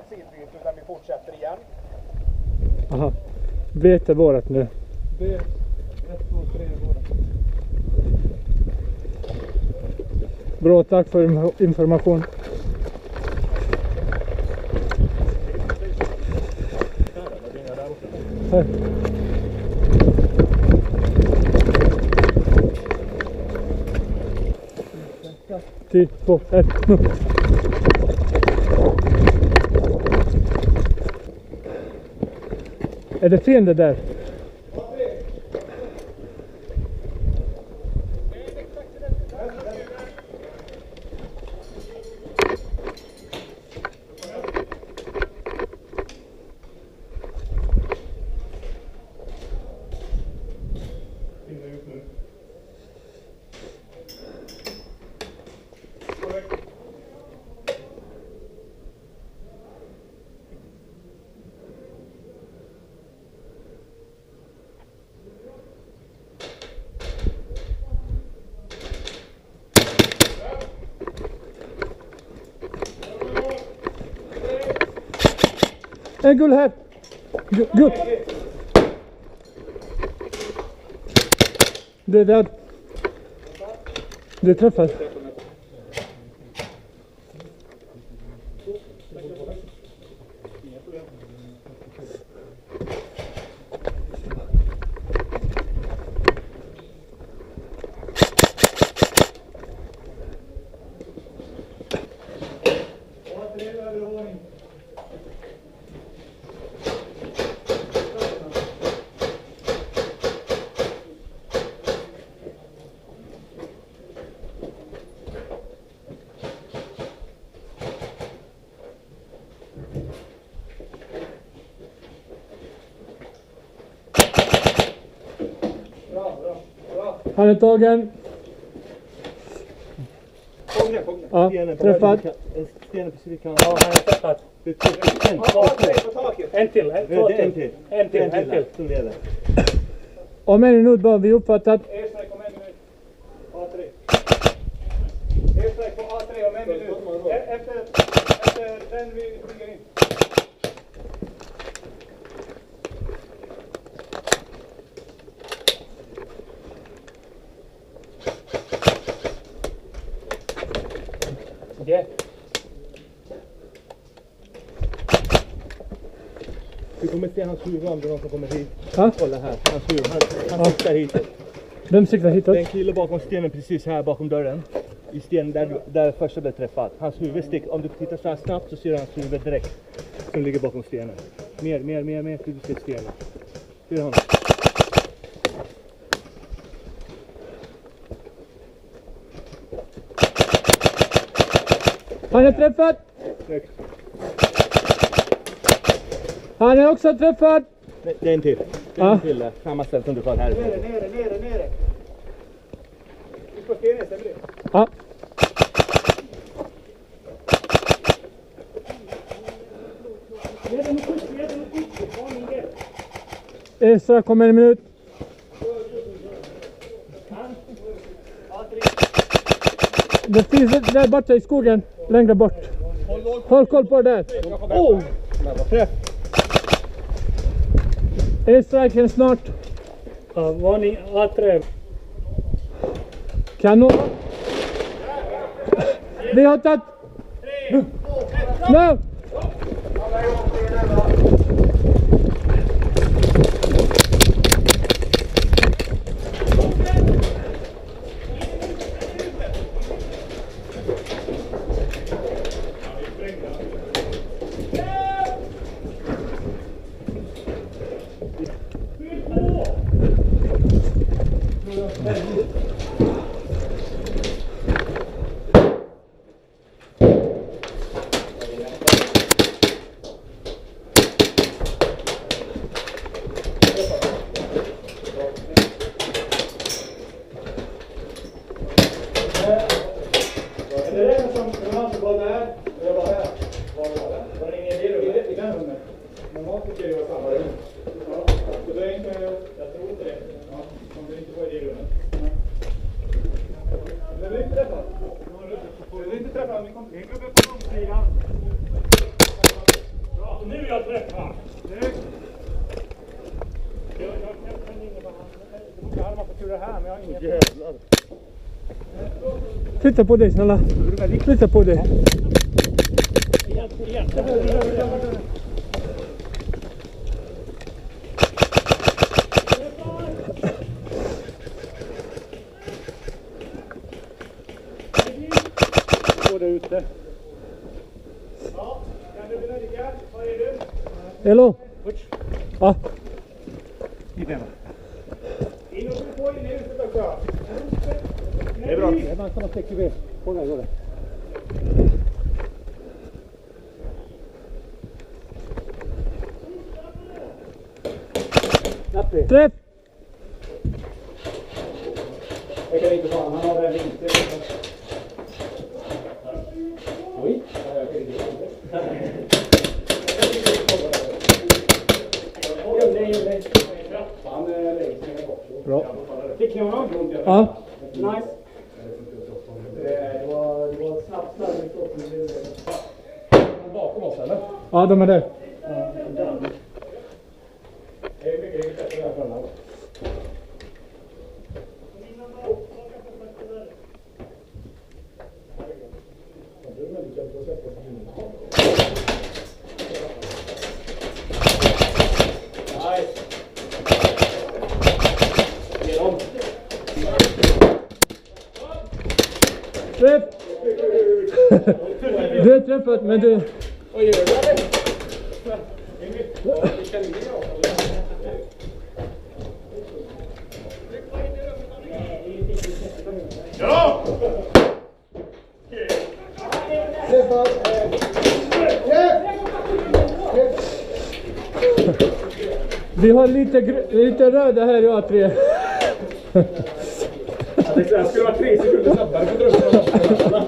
sidbyte utan vi fortsätter igen. Aha. Vet är vårat nu. B, 1, 2, 3 är vårat. Bra, tack för information. Här. 3, 2, 1, nu. Är det fiende där? En gul här. Gul. Det är där. Det träffar. Han är tagen. Ja, träffad. Stenen precis kan. Ja, han är träffad. En till. Om en minut bara vi uppfattat. Airstrike om 1 minut. A3. Airstrike på A3 om 1 minut. Efter den vi flyger in. Yeah. Vi kommer se hans huvud om det är någon som kommer hit. Ja? Kolla här, hans huvud. Han siktar hit. Vem siktar hitåt? Det är en kille bakom stenen precis här bakom dörren. I stenen där första blev träffad. Hans huvud sticker. Om du tittar så här snabbt så ser du hans huvud direkt. Som ligger bakom stenen. Mer. Du ser stenen. Ser du honom? Han är träffad. Snyggt. Han är också träffad. Det är en till. Det är en till där. Samma ställe som du har här. Nere. Vi får stenen sen blir. Ja. Esra kommer en minut. Det finns där borta i skogen, längre bort. Håll koll på det. Oh! Träff! Airstriken snart. Ja, varning A3. Kanon. Vi har tagit. Nu! jag träffa. Jag hade man fått göra det här, men jag har ingen jävlar. Flytta på dig snälla. Flytta på dig. Igen. Går det ute? Ja, kan du vinna lika? Vad är du? Hello. Ja. In och få in i huset också. Det är bra. Det är bara samma täcke på den här går det. Träff. Jag kan inte ta, han har den inte. Oj, jag kan inte. Bra. Fick ni honom? Ja. Nice. Det var snabbt bakom oss eller? Ja, de är där. Det är mycket bättre där framme. Träff. Du är träffat, men du... Vad gör du? Ja! Vi har lite röda här i A3. Jag skulle vara 3 sekunder snabbare på drömmen.